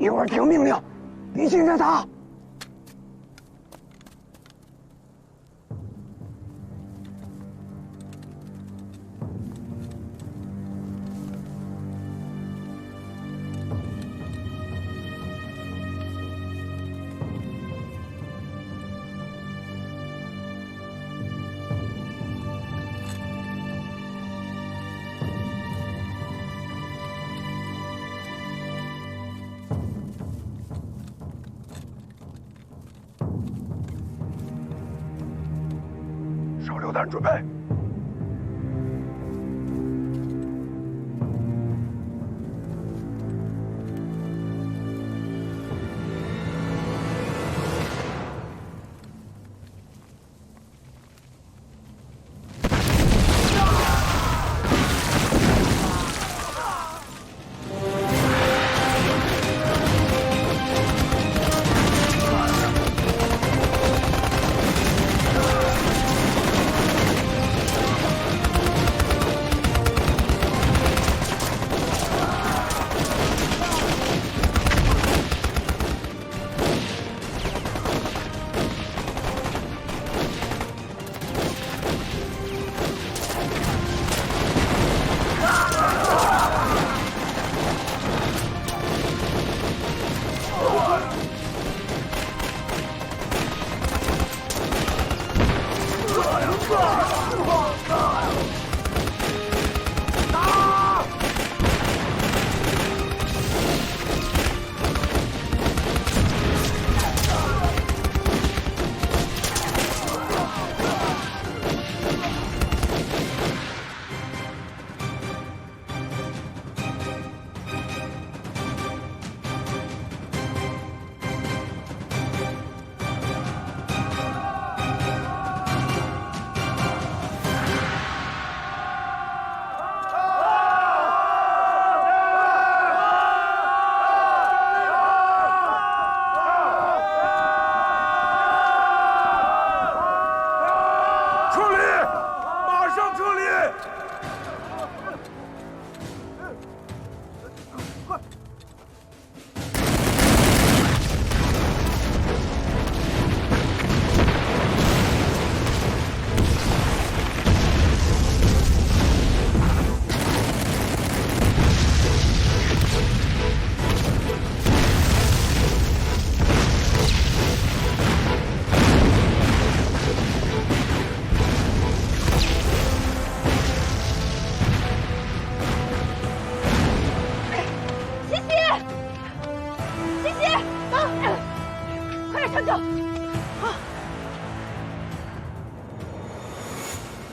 一会儿听命令，必须再打。手榴弹准备。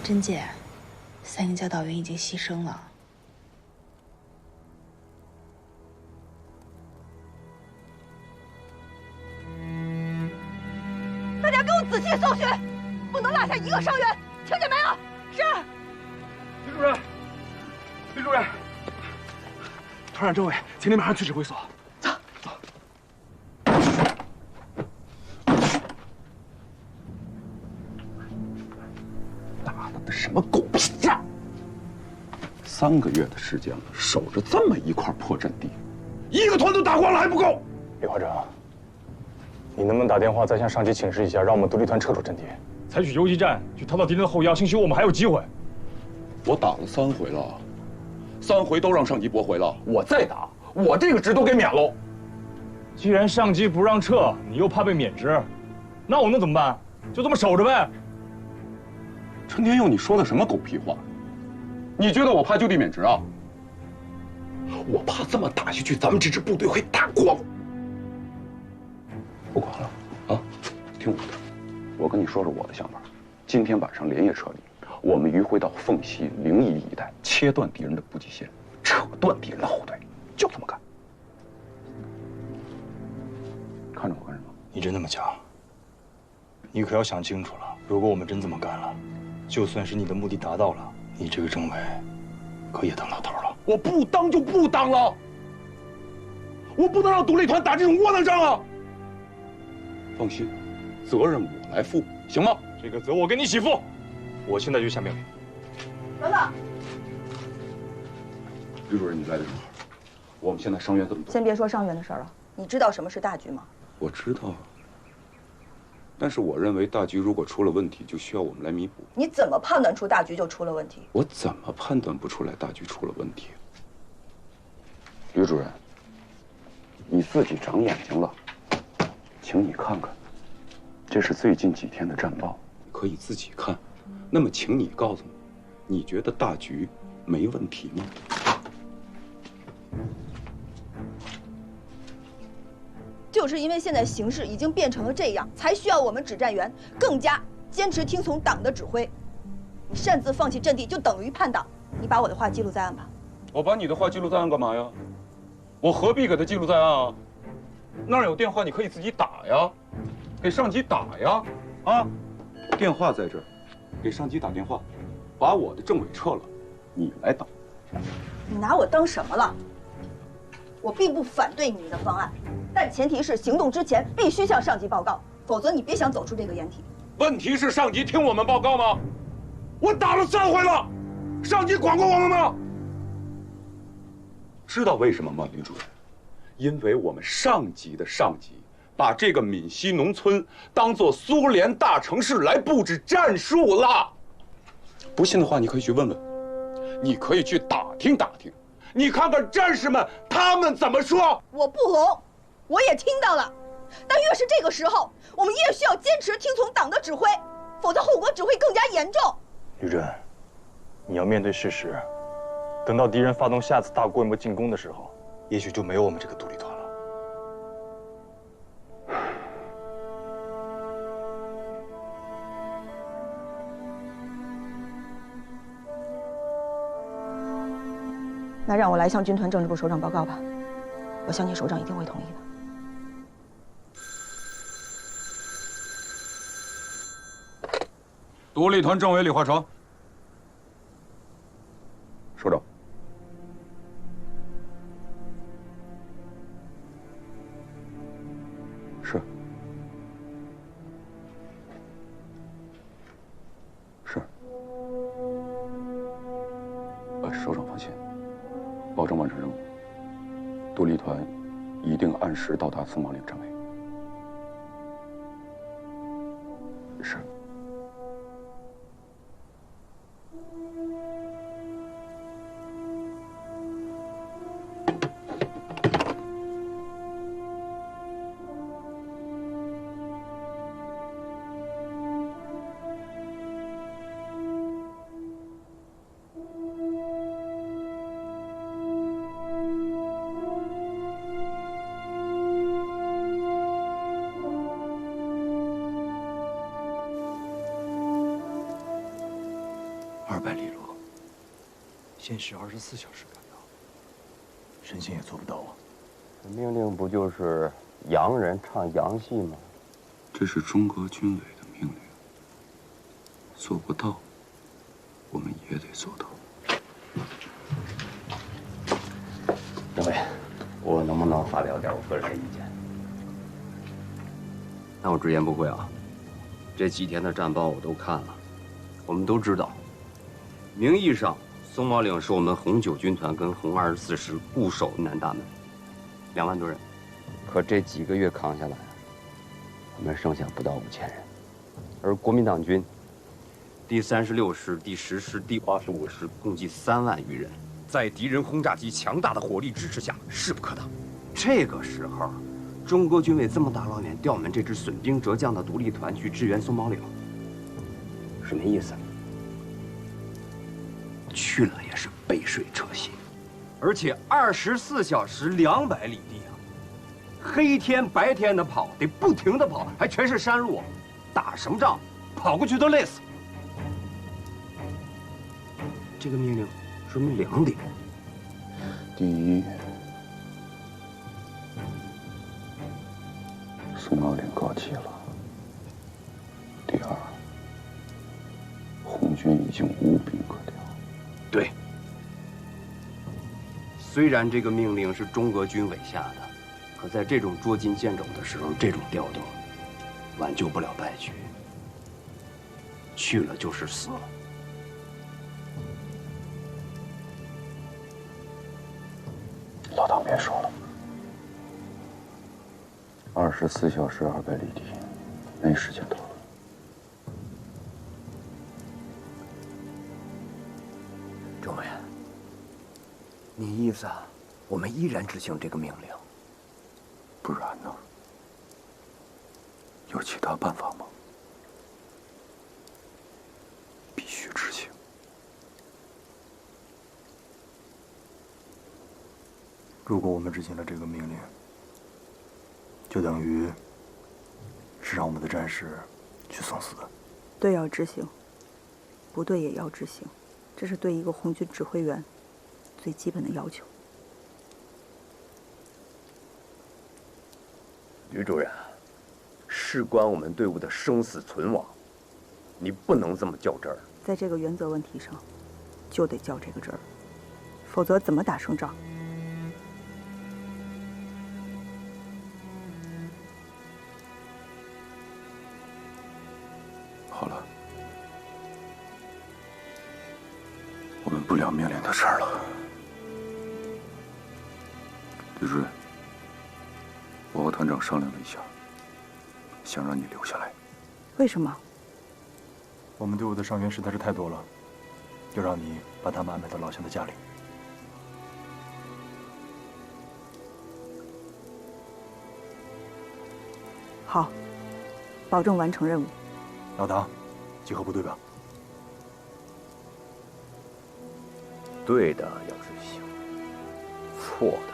甄姐，3个教导员已经牺牲了。大家给我仔细搜寻，不能落下一个伤员，听见没有？是。李主任，李主任，团长政委，请你马上去指挥所。走。走。打的什么狗屁仗！3个月的时间了，守着这么一块破阵地，一个团都打光了还不够。李华长，你能不能打电话再向上级请示一下，让我们独立团撤出阵地，采取游击战去掏到敌人的后腰，兴许我们还有机会。我打了3回了，3回都让上级驳回了，我再打，我这个职都给免喽。既然上级不让撤，你又怕被免职，那我能怎么办？就这么守着呗。陈天佑，你说的什么狗屁话？你觉得我怕就地免职啊？我怕这么打下去，咱们这支部队会打光。不管了啊，听我的，我跟你说说我的想法。今天晚上连夜撤离，我们迂回到凤溪、临沂一带，切断敌人的补给线，扯断敌人的后腿，就这么干。看着我干什么？你真那么强？你可要想清楚了，如果我们真这么干了，就算是你的目的达到了，你这个政委可也当到头了。我不当就不当了，我不能让独立团打这种窝囊仗啊！放心，责任我来负，行吗？这个责我跟你一起负。我现在就下命令。等等，吕主任，你来的正好。我们现在伤员这么多，先别说伤员的事儿了，你知道什么是大局吗？我知道，但是我认为大局如果出了问题，就需要我们来弥补。你怎么判断出大局就出了问题？我怎么判断不出来大局出了问题？吕主任，你自己长眼睛了，请你看看，这是最近几天的战报，你可以自己看。那么，请你告诉我，你觉得大局没问题吗？就是因为现在形势已经变成了这样，才需要我们指战员更加坚持听从党的指挥。你擅自放弃阵地，就等于叛党。你把我的话记录在案吧。我把你的话记录在案干嘛呀？我何必给他记录在案啊？那儿有电话，你可以自己打呀，给上级打呀，啊，电话在这儿，给上级打电话，把我的政委撤了，你来打。你拿我当什么了？我并不反对你们的方案，但前提是行动之前必须向上级报告，否则你别想走出这个掩体。问题是上级听我们报告吗？我打了3回了，上级管过我们吗？知道为什么吗，吕主任？因为我们上级的上级把这个闽西农村当作苏联大城市来布置战术了。不信的话，你可以去问问，你可以去打听打听，你看看战士们他们怎么说。我不聋，我也听到了，但越是这个时候，我们越需要坚持听从党的指挥，否则后果只会更加严重。吕震，你要面对事实，等到敌人发动下次大规模进攻的时候，也许就没有我们这个独立团了。那让我来向军团政治部首长报告吧，我相信首长一定会同意的。独立团政委李化成，首长。是。是。首长放心，保证完成任务。独立团一定按时到达松毛岭站位。是。200里路，限时24小时赶到，神仙也做不到啊！命令不就是洋人唱洋戏吗？这是中国军委的命令，做不到，我们也得做到。政委，我能不能发表点我个人的意见？那我直言不讳啊，这几天的战报我都看了，我们都知道，名义上松毛岭是我们红9军团跟红24师固守南大门，2万多人，可这几个月扛下来，我们剩下不到5000人，而国民党军第36师、第10师、第85师共计3万余人，在敌人轰炸机强大的火力支持下，势不可挡。这个时候，中国军委这么大老远调我们这支损兵折将的独立团去支援松毛岭，是没意思。去了也是杯水车薪，而且24小时200里地啊，黑天白天的跑，得不停的跑，还全是山路，打什么仗？跑过去都累死。这个命令说明2点：第一，松毛岭告急了；第二，红军已经无兵可调。对，虽然这个命令是中革军委下的，可在这种捉襟见肘的时候，这种调动挽救不了败局，去了就是死。老唐别说了， 24小时200里地，没时间讨论。政委，你意思我们依然执行这个命令？不然呢？有其他办法吗？必须执行。如果我们执行了这个命令，就等于是让我们的战士去送死。对要执行，不对也要执行，这是对一个红军指挥员最基本的要求。吕主任，事关我们队伍的生死存亡，你不能这么较真儿。在这个原则问题上，就得较这个真儿，否则怎么打胜仗？好了，我们不聊命令的事儿了。吕主任，我和团长商量了一下，想让你留下来。为什么？我们队伍的伤员实在是太多了，就让你把他们安排到老乡的家里。好，保证完成任务。老唐，集合部队吧。对的要执行，错的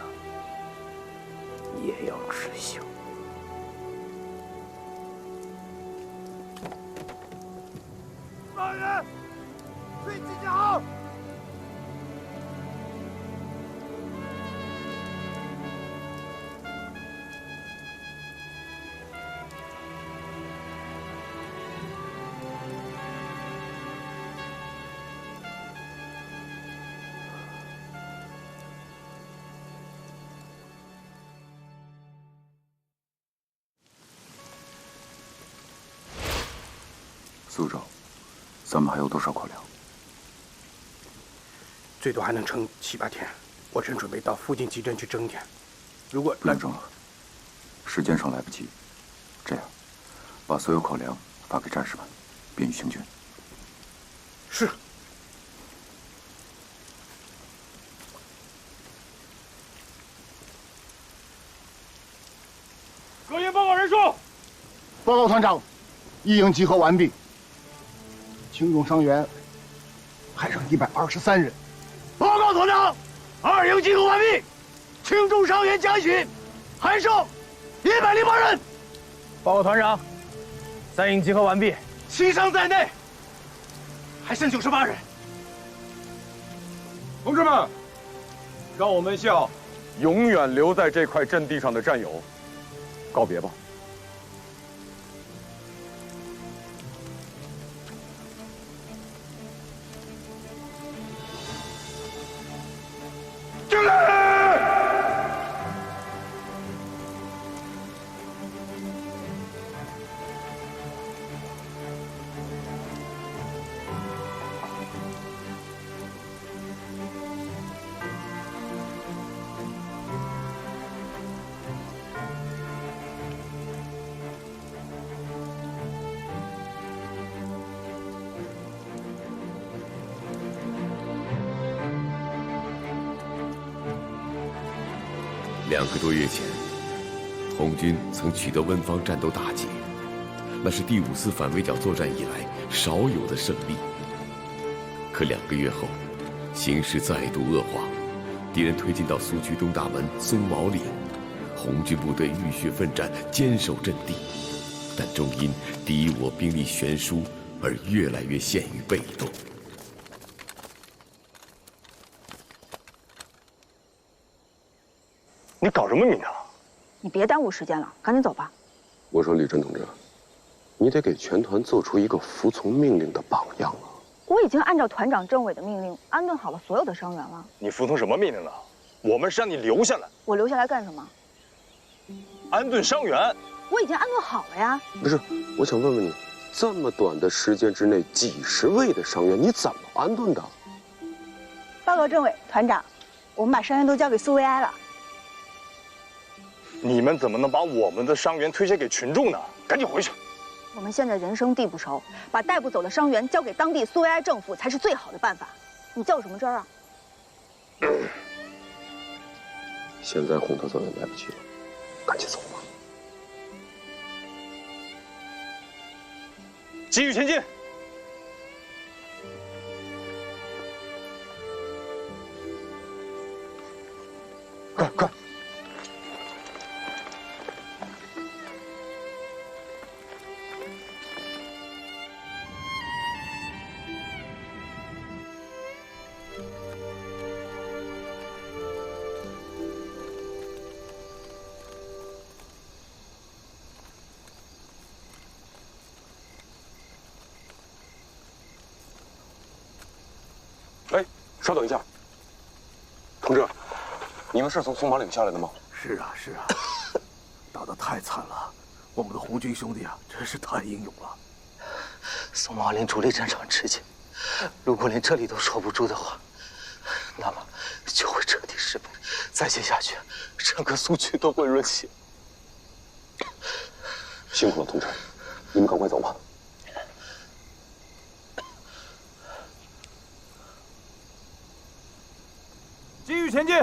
也要执行。报员，随机集合。苏州，咱们还有多少口粮？最多还能撑7、8天。我正准备到附近集镇去征点，如果不用征了，时间上来不及。这样，把所有口粮发给战士们，便于行军。是。各营报告人数。报告团长，一营集合完毕。轻重伤员还剩123人。报告团长，2营集合完毕，轻重伤员加许还剩108人。报告团长，3营集合完毕，轻伤在内还剩98人。同志们，让我们向永远留在这块阵地上的战友告别吧。进来！2个多月前，红军曾取得温芳战斗大捷，那是第5次反围剿作战以来少有的胜利。可2个月后，形势再度恶化，敌人推进到苏区东大门松毛岭，红军部队浴血奋战，坚守阵地，但终因敌我兵力悬殊而越来越陷于被动。你搞什么名堂？你别耽误时间了，赶紧走吧。我说李真同志，你得给全团做出一个服从命令的榜样啊！我已经按照团长、政委的命令安顿好了所有的伤员了。你服从什么命令呢？我们是让你留下来。我留下来干什么？安顿伤员。我已经安顿好了呀。不是，我想问问你，这么短的时间之内，几10位的伤员，你怎么安顿的？报告政委、团长，我们把伤员都交给苏维埃了。你们怎么能把我们的伤员推卸给群众呢？赶紧回去！我们现在人生地不熟，把带不走的伤员交给当地苏维埃政府才是最好的办法。你较什么真儿啊？现在哄他走也来不及了，赶紧走吧。继续前进。快快！哎，稍等一下，同志，你们是从松马岭下来的吗？是啊，是啊，打得太惨了，我们的红军兄弟啊，真是太英勇了。松马岭主力战场吃紧，如果连这里都守不住的话，那么就会彻底失败。再接下去，整个苏区都会沦陷。辛苦了，同志，你们赶快走吧。继续前进。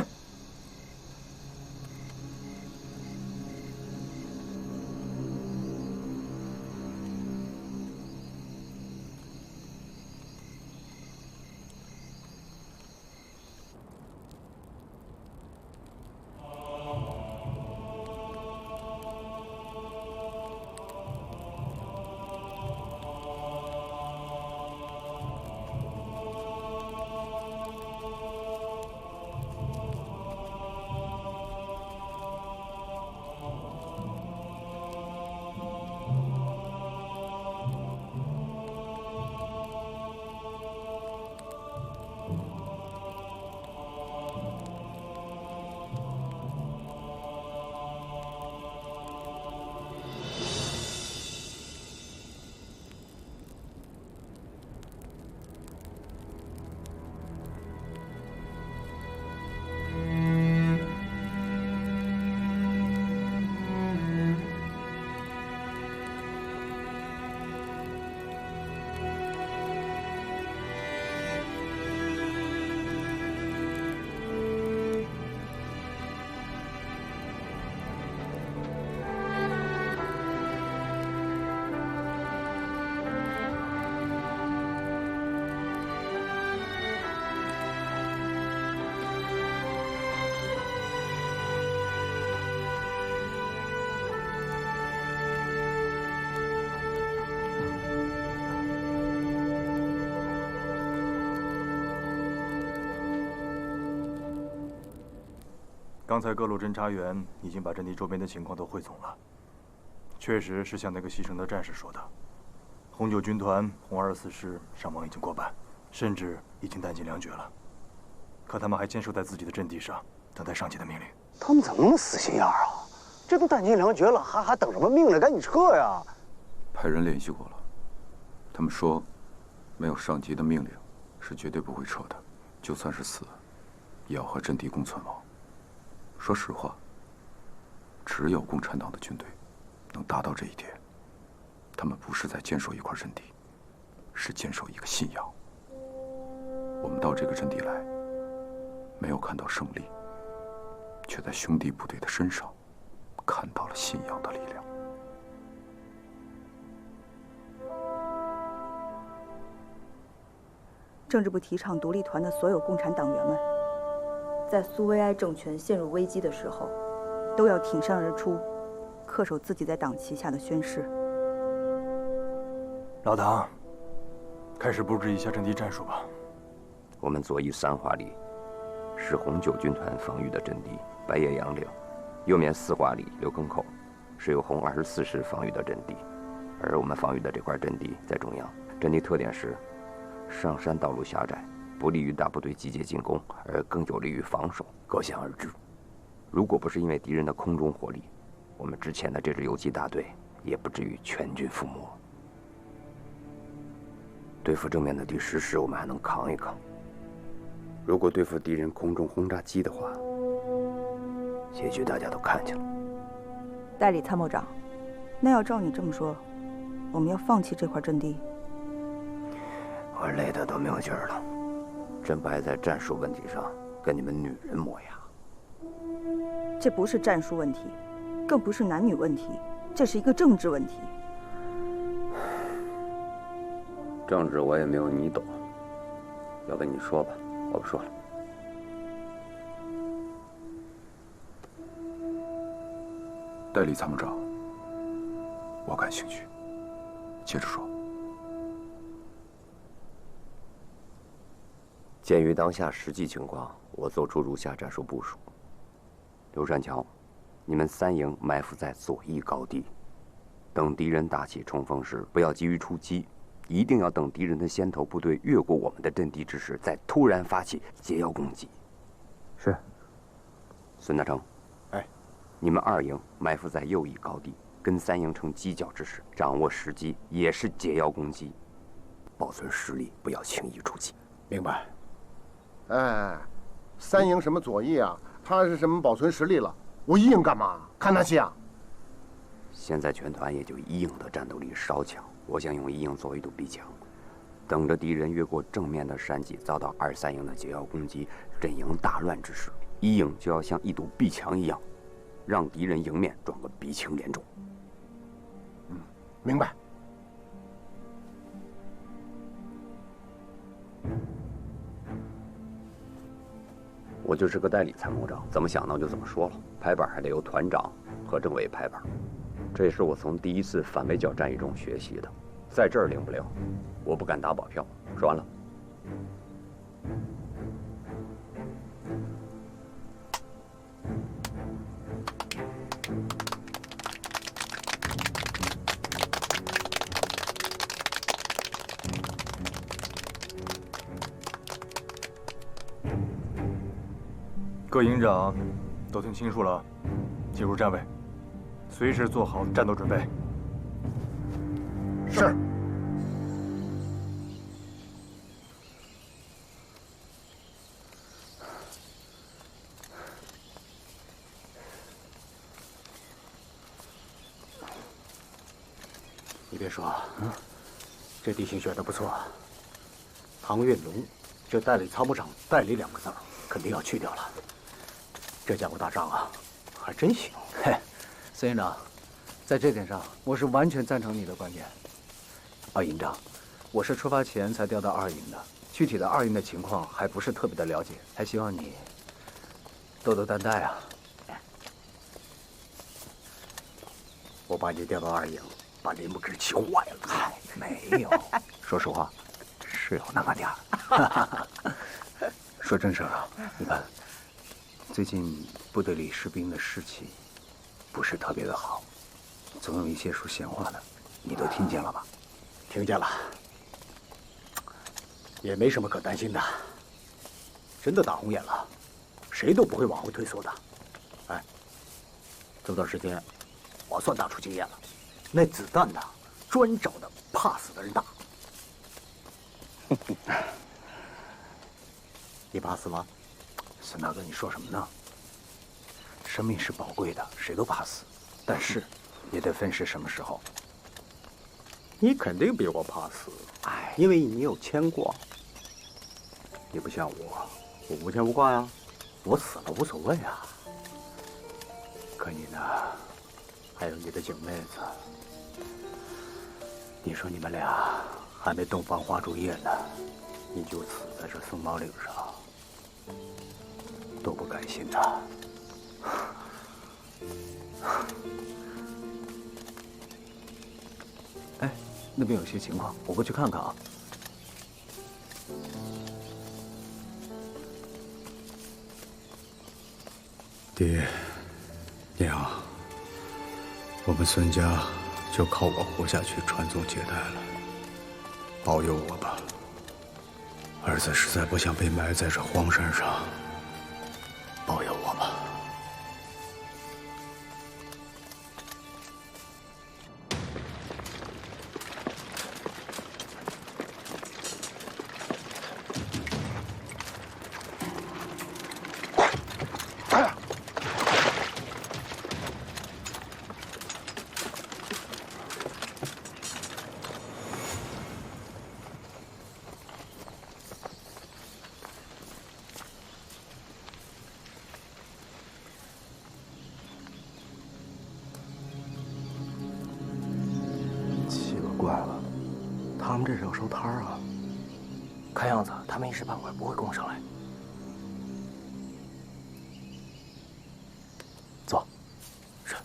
刚才各路侦察员已经把阵地周边的情况都汇总了，确实是像那个牺牲的战士说的，红九军团红24师伤亡已经过半，甚至已经弹尽粮绝了。可他们还坚守在自己的阵地上，等待上级的命令。他们怎么那么死心眼儿啊？这都弹尽粮绝了，还等什么命令？赶紧撤呀！派人联系过了，他们说，没有上级的命令，是绝对不会撤的，就算是死，也要和阵地共存亡。说实话，只有共产党的军队能达到这一点。他们不是在坚守一块阵地，是坚守一个信仰。我们到这个阵地来，没有看到胜利，却在兄弟部队的身上看到了信仰的力量。政治部提倡独立团的所有共产党员们，在苏维埃政权陷入危机的时候，都要挺身而出，恪守自己在党旗下的宣誓。老唐，开始布置一下阵地战术吧。我们左翼3华里是红九军团防御的阵地，白叶杨岭；右面4华里刘坑口是由红24师防御的阵地，而我们防御的这块阵地在中央。阵地特点是上山道路狭窄，不利于大部队集结进攻，而更有利于防守，可想而知。如果不是因为敌人的空中火力，我们之前的这支游击大队也不至于全军覆没。对付正面的第10师，我们还能扛一扛。如果对付敌人空中轰炸机的话，结局大家都看见了。代理参谋长，那要照你这么说，我们要放弃这块阵地？我累得都没有劲儿了，真不爱在战术问题上跟你们女人磨牙。这不是战术问题，更不是男女问题，这是一个政治问题。政治我也没有你懂，要不你说吧，我不说了。代理参谋长，我感兴趣，接着说。鉴于当下实际情况，我做出如下战术部署：刘山桥，你们3营埋伏在左翼高地，等敌人打起冲锋时，不要急于出击，一定要等敌人的先头部队越过我们的阵地之时，再突然发起解药攻击。是。孙大成，哎，你们2营埋伏在右翼高地，跟3营成犄角之势，掌握时机，也是解药攻击，保存实力，不要轻易出击。明白。哎，3营什么左翼啊？他是什么保存实力了？我1营干嘛？看他戏啊！现在全团也就1营的战斗力稍强，我想用1营作为一堵壁墙，等着敌人越过正面的山脊，遭到2、3营的解药攻击，阵营大乱之时，1营就要像一堵壁墙一样，让敌人迎面撞个鼻青脸肿。明白。我就是个代理参谋长，怎么想到就怎么说了，拍板还得由团长和政委拍板，这也是我从第1次反围剿战役中学习的，在这儿灵不灵，我不敢打保票。说完了。各营长都听清楚了，进入站位，随时做好战斗准备。是。你别说，这地形选的不错。唐运龙，这代理参谋长“代理”2个字肯定要去掉了。这家伙打仗啊，还真行。嘿，孙营长，在这点上，我是完全赞成你的观点。二营长，我是出发前才调到2营的，具体的2营的情况还不是特别的了解，还希望你多多担待啊。我把你调到2营，把林木枝气坏了。嗨，没有，说实话，是有那么点儿。说正事啊，你看，最近部队里士兵的士气不是特别的好，总有一些说闲话的，你都听见了吧？听见了，也没什么可担心的。真的打红眼了，谁都不会往后退缩的。哎，这段时间我算打出经验了，那子弹呐，专找的怕死的人打。你怕死吗？孙大哥，你说什么呢？生命是宝贵的，谁都怕死，但是也得分是什么时候。你肯定比我怕死，哎，因为你有牵挂。你不像我，我无牵无挂呀，我死了无所谓啊。可你呢，还有你的景妹子。你说你们俩还没洞房花烛夜呢，你就死在这松毛岭上，多不甘心呐！哎，那边有些情况，我过去看看啊。爹，娘，我们孙家就靠我活下去，传宗接代了。保佑我吧，儿子实在不想被埋在这荒山上。保佑我吧。他们这是要收摊啊！看样子他们一时半会儿不会攻上来。走。是。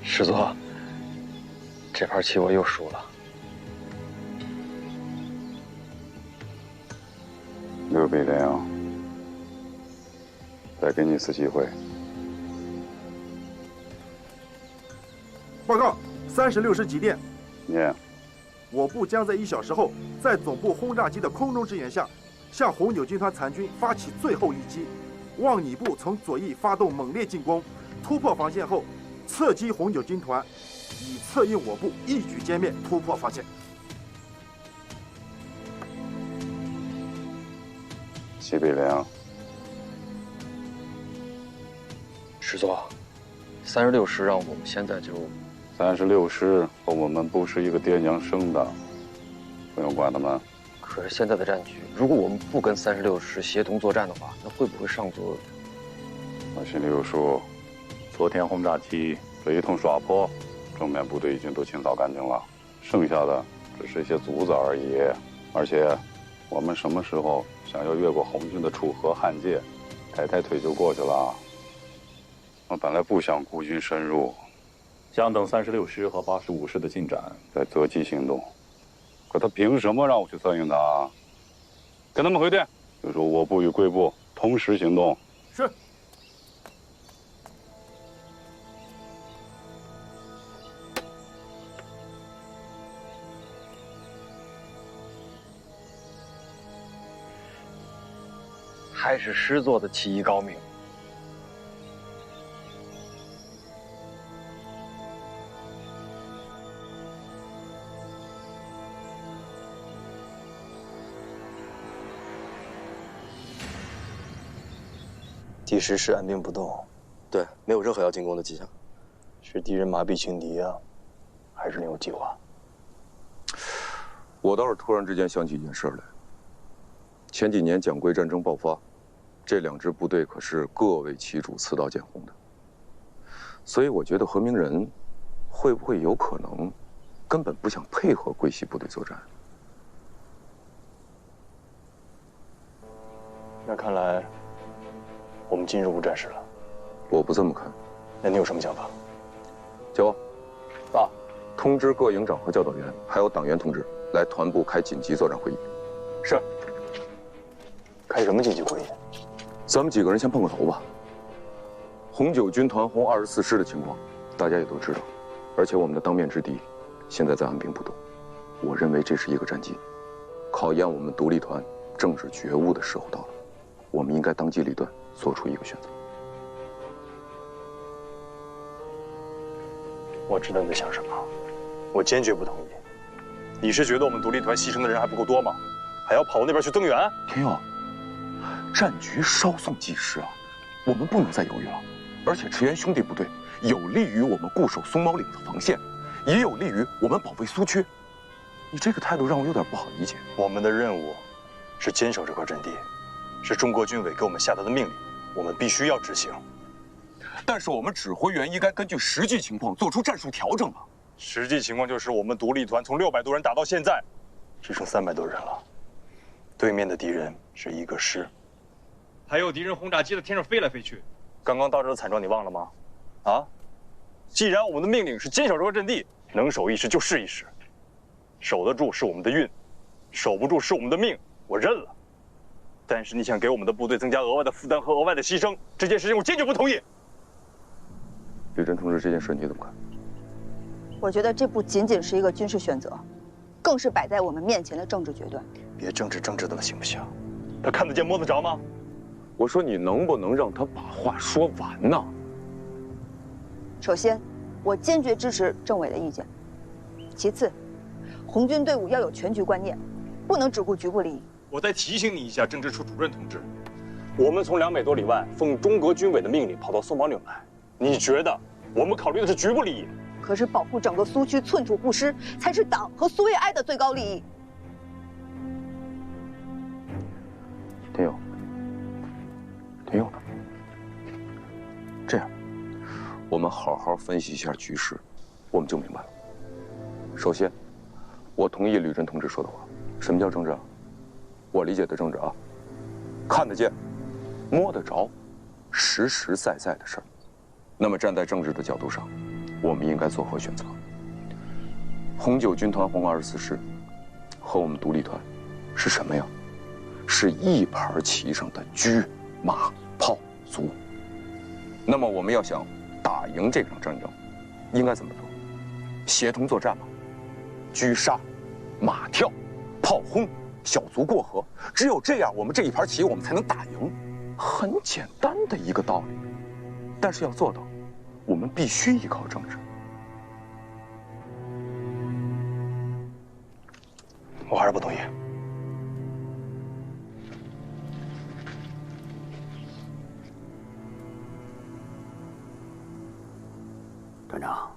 师座，这盘棋我又输了。刘备良，再给你一次机会。报告，36师急电。念。我部将在1小时后，在总部轰炸机的空中支援下，向红九军团残军发起最后一击。望你部从左翼发动猛烈进攻，突破防线后，侧击红九军团，以策应我部一举歼灭，突破防线。齐北良，师座，36师让我们现在就，36师和我们不是一个爹娘生的，不用管他们。可是现在的战局，如果我们不跟36师协同作战的话，那会不会上座？我心里有数。昨天轰炸机这一通刷破，正面部队已经都清扫干净了，剩下的只是一些卒子而已。而且，我们什么时候想要越过红军的楚河汉界，抬抬腿就过去了。我本来不想孤军深入，想等36师和85师的进展再择机行动。可他凭什么让我去策应他？跟他们回电，就说我部与贵部同时行动。是。还是师座的棋艺高明。第10师按兵不动，对，没有任何要进攻的迹象。是敌人麻痹轻敌啊，还是另有计划？我倒是突然之间想起一件事来。前几年蒋桂战争爆发，这2支部队可是各为其主，刺刀见红的。所以我觉得何明仁会不会有可能根本不想配合桂系部队作战？那看来我们进入无战事了。我不这么看。那你有什么想法？九，通知各营长和教导员，还有党员同志，来团部开紧急作战会议。是。开什么紧急会议？咱们几个人先碰个头吧。红九军团红24师的情况，大家也都知道，而且我们的当面之敌，现在在按兵不动。我认为这是一个战机，考验我们独立团政治觉悟的时候到了。我们应该当机立断，做出一个选择。我知道你在想什么，我坚决不同意。你是觉得我们独立团牺牲的人还不够多吗？还要跑到那边去增援？天佑，战局稍纵即逝啊，我们不能再犹豫了。而且驰援兄弟部队有利于我们固守松毛岭的防线，也有利于我们保卫苏区。你这个态度让我有点不好理解。我们的任务是坚守这块阵地，是中国军委给我们下达的命令，我们必须要执行。但是我们指挥员应该根据实际情况做出战术调整啊。实际情况就是我们独立团从600多人打到现在，只剩300多人了。对面的敌人是1个师，还有敌人轰炸机在天上飞来飞去。刚刚到这的惨状你忘了吗？啊！既然我们的命令是坚守这块阵地，能守一时就是一时，守得住是我们的运，守不住是我们的命，我认了。但是你想给我们的部队增加额外的负担和额外的牺牲，这件事情我坚决不同意。吕震同志，这件事你怎么看？我觉得这不仅仅是一个军事选择，更是摆在我们面前的政治决断。别政治的了，行不行？他看得见摸得着吗？我说你能不能让他把话说完呢？首先，我坚决支持政委的意见。其次，红军队伍要有全局观念，不能只顾局部利益。我再提醒你一下，政治处主任同志，我们从200多里外奉中国军委的命令跑到松毛岭来，你觉得我们考虑的是局部利益？可是保护整个苏区寸土不失，才是党和苏维埃的最高利益。天挺有，挺有的。这样，我们好好分析一下局势，我们就明白了。首先，我同意吕震同志说的话。什么叫政治啊？我理解的政治啊，看得见、摸得着、实实在在的事儿。那么站在政治的角度上，我们应该作何选择？红九军团红24师和我们独立团是什么呀？是一盘棋上的车马炮卒。那么我们要想打赢这场战争，应该怎么做？协同作战嘛，车杀、马跳、炮轰、小卒过河。只有这样，我们这一盘棋我们才能打赢。很简单的一个道理，但是要做到，我们必须依靠政治。我还是不同意。团长，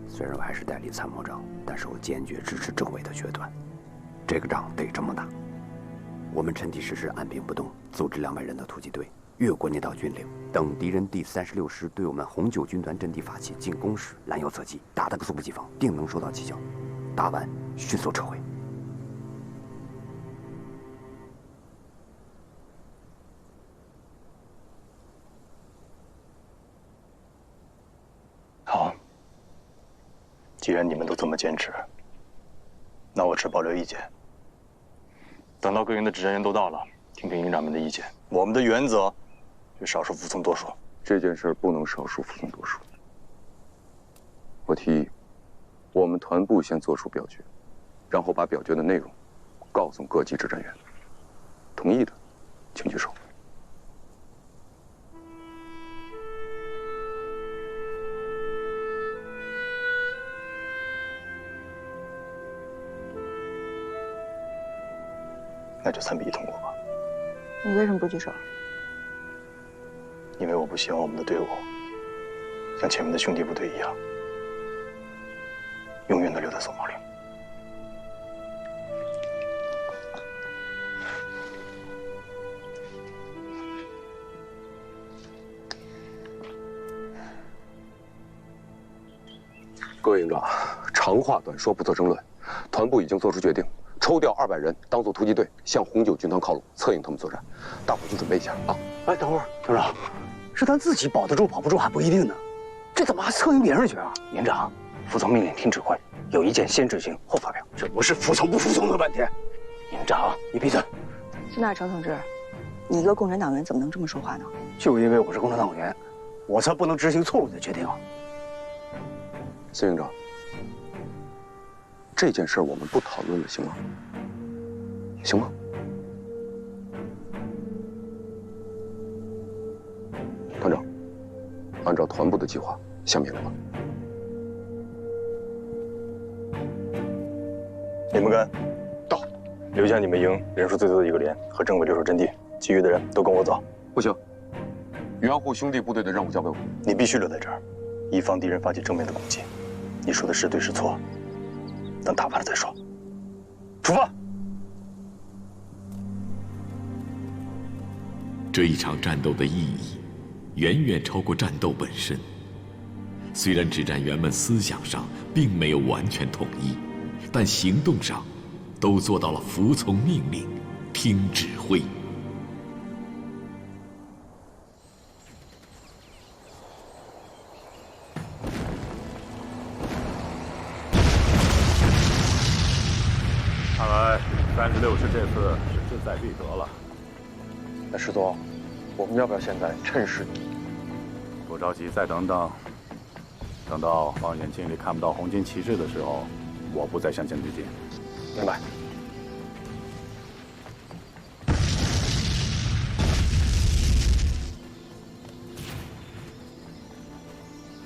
虽然我还是代理参谋长，但是我坚决支持政委的决断。这个仗得这么打。我们陈地实施按兵不动，组织200人的突击队，越过那道军岭，等敌人第36师对我们红九军团阵地发起进攻时，拦腰侧击，打得个猝不及防，定能收到奇效。打完迅速撤回。好，既然你们都这么坚持，那我持保留意见。等到各营的指战员都到了，听听营长们的意见。我们的原则是少数服从多数。这件事不能少数服从多数。我提议，我们团部先做出表决，然后把表决的内容告诉各级指战员。同意的，请举手。那就3比1通过吧。你为什么不举手？因为我不希望我们的队伍像前面的兄弟部队一样，永远的留在索马岭。各位营长，长话短说，不做争论。团部已经做出决定，抽调200人当做突击队，向红九军团靠拢，策应他们作战。大伙就准备一下啊！哎，等会儿，团长，是咱自己保得住保不住还不一定呢，这怎么还策应别人去啊？营长，服从命令，听指挥，有意见先执行后发表，这不是服从不服从的问题。营长，你闭嘴！孙大成同志，你一个共产党员怎么能这么说话呢？就因为我是共产党员，我才不能执行错误的决定啊！孙营长，这件事我们不讨论了，行吗？行吗？团长，按照团部的计划下命令吧。你们跟到，留下你们营人数最多的一个连和政委留守阵地，其余的人都跟我走。不行，援护兄弟部队的任务交给我。你必须留在这儿，以防敌人发起正面的攻击。你说的是对是错，等打完了再说。出发！这一场战斗的意义远远超过战斗本身。虽然指战员们思想上并没有完全统一，但行动上都做到了服从命令、听指挥。看来36师这次是志在必得了。那师总，我们要不要现在趁势？不着急，再等等。等到望远镜里看不到红军旗帜的时候，我不再向前推进。明白。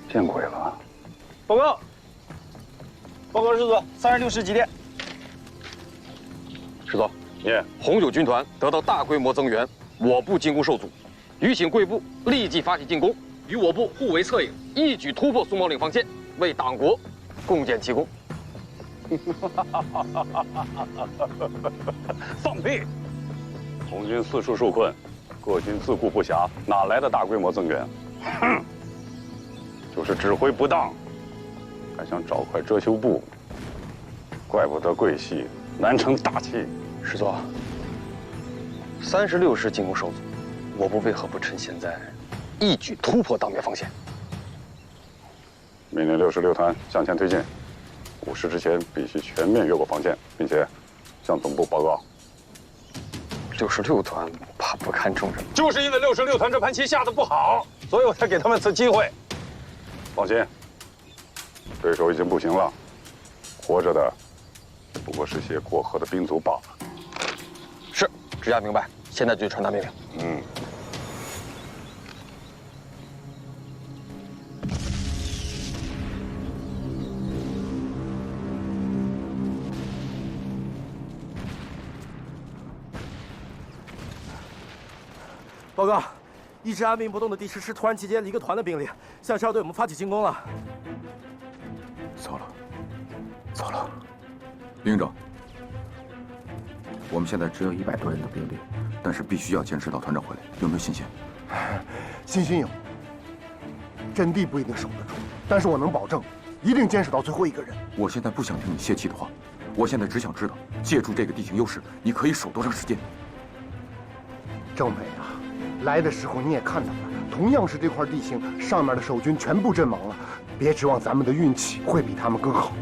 见鬼了！报告，报告师总，36师几点？师总，红九军团得到大规模增援，我部进攻受阻，余请贵部立即发起进攻，与我部互为策应，一举突破苏毛岭防线，为党国共建奇功。放屁！红军四处受困，各军自顾不暇，哪来的大规模增援？哼，就是指挥不当，还想找块遮羞布，怪不得桂系难成大器。师座，36师进攻受阻，我部为何不趁现在一举突破当面防线？命令66团向前推进，5时之前必须全面越过防线，并且向总部报告。66团怕不堪重任，就是因为66团这盘棋下的不好，所以我才给他们次机会。放心，对手已经不行了，活着的不过是些过河的兵卒罢了。是，知下明白，现在就传达命令。嗯。报告，一直安兵不动的第10师突然集结了一个团的兵力，像是要对我们发起进攻了。糟了，糟了！营长，我们现在只有100多人的兵力，但是必须要坚持到团长回来，有没有信心？信心有，阵地不一定守得住，但是我能保证，一定坚持到最后一个人。我现在不想听你泄气的话，我现在只想知道，借助这个地形优势，你可以守多长时间？政委啊，来的时候你也看到了，同样是这块地形，上面的守军全部阵亡了，别指望咱们的运气会比他们更好。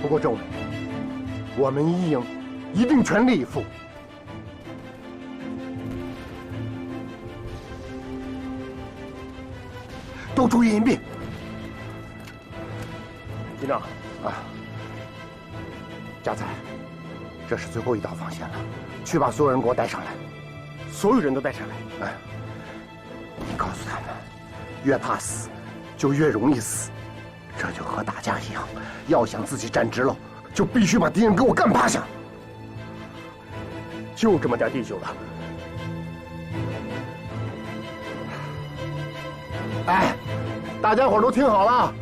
不过政委，我们一营一定全力以赴。都注意隐蔽。营长，加载，这是最后一道防线了，去把所有人给我带上来。所有人都带上来。你告诉他们，越怕死，就越容易死。这就和打架一样，要想自己站直了，就必须把敌人给我干趴下。就这么点弟兄了。哎，大家伙都听好了，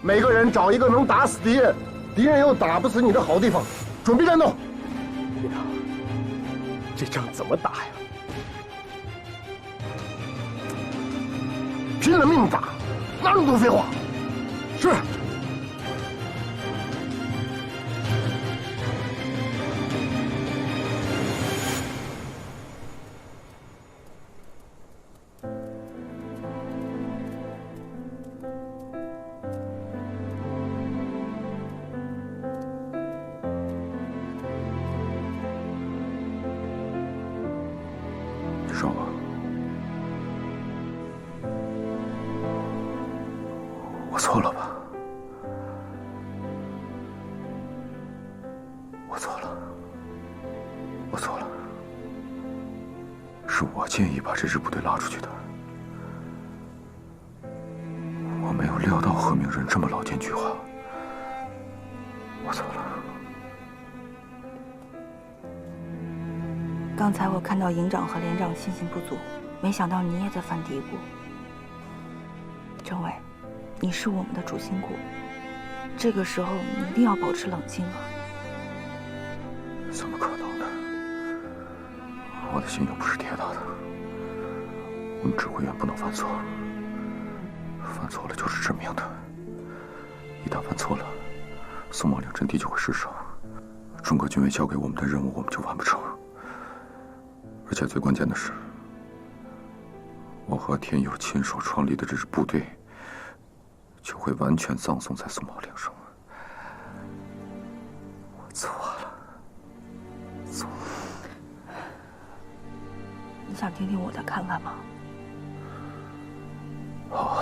每个人找一个能打死敌人，敌人又打不死你的好地方，准备战斗。营长，这仗怎么打呀？拼了命打，哪有那么多废话？是。少吧，我错了吧？我错了，我错了，是我建议把这支部队拉出去的。我没有料到贺明仁这么老奸巨猾，我错了。刚才我看到营长和连长信心不足，没想到你也在犯嘀咕。政委，你是我们的主心骨，这个时候你一定要保持冷静啊！怎么可能呢？我的心又不是铁打的。我们指挥员不能犯错，犯错了就是致命的。一旦犯错了，宋茂岭阵地就会失守，中国军委交给我们的任务我们就完不成。而且最关键的是，我和田友亲手创立的这支部队，就会完全葬送在宋茂岭上。我错了，错了。你想听听我的看法吗？好。